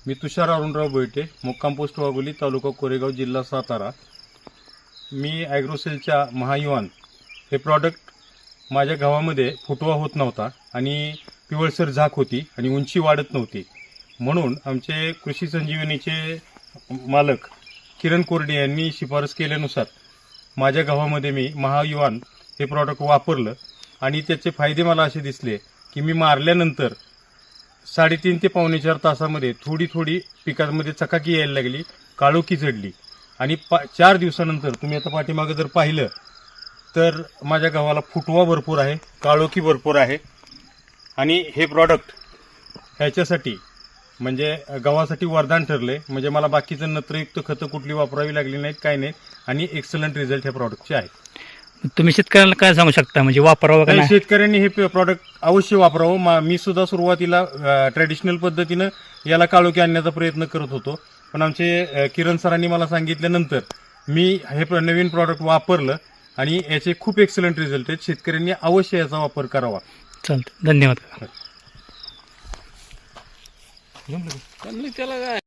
मी तुषार अरुणराव बैठे, मुक्काम पोस्ट वाघोली, तालुका कोरेगाव, जिल्हा सातारा. मी ॲग्रोसेलच्या महायुवान हे प्रॉडक्ट माझ्या गावामध्ये फुटवा होत नव्हता आणि पिवळसर झाक होती आणि उंची वाढत नव्हती. म्हणून आमचे कृषी संजीवनीचे मालक किरण कोरडे यांनी शिफारस केल्यानुसार माझ्या गावामध्ये मी महायुवान हे प्रॉडक्ट वापरलं आणि त्याचे फायदे मला असे दिसले की मी मारल्यानंतर 3.5 ते 4.25 तासामध्ये थोडी पिकांमध्ये चकाकी यायला लागली, काळोखी चढली आणि 4 दिवसानंतर तुम्ही आता पाठीमागे जर पाहिलं तर माझ्या गव्हाला फुटवा भरपूर आहे, काळोखी भरपूर आहे. आणि हे प्रॉडक्ट ह्याच्यासाठी म्हणजे गव्हासाठी वरदान ठरले. म्हणजे मला बाकीचं नत्रयुक्त खतं कुठली वापरावी लागली नाहीत, काय नाही. आणि एक्सलंट रिझल्ट ह्या प्रॉडक्टचे आहेत. तुम्ही शेतकऱ्यांना काय सांगू शकता, म्हणजे वापरावं का नाही? शेतकऱ्यांनी हे प्रॉडक्ट अवश्य वापरावं. मी सुद्धा सुरुवातीला ट्रॅडिशनल पद्धतीनं याला काळोखी आणण्याचा प्रयत्न करत होतो, पण आमचे किरण सरांनी मला सांगितल्यानंतर मी हे नवीन प्रॉडक्ट वापरलं आणि याचे खूप एक्सलंट रिझल्ट आहेत. शेतकऱ्यांनी अवश्य याचा वापर करावा. चालतं, धन्यवाद. त्याला काय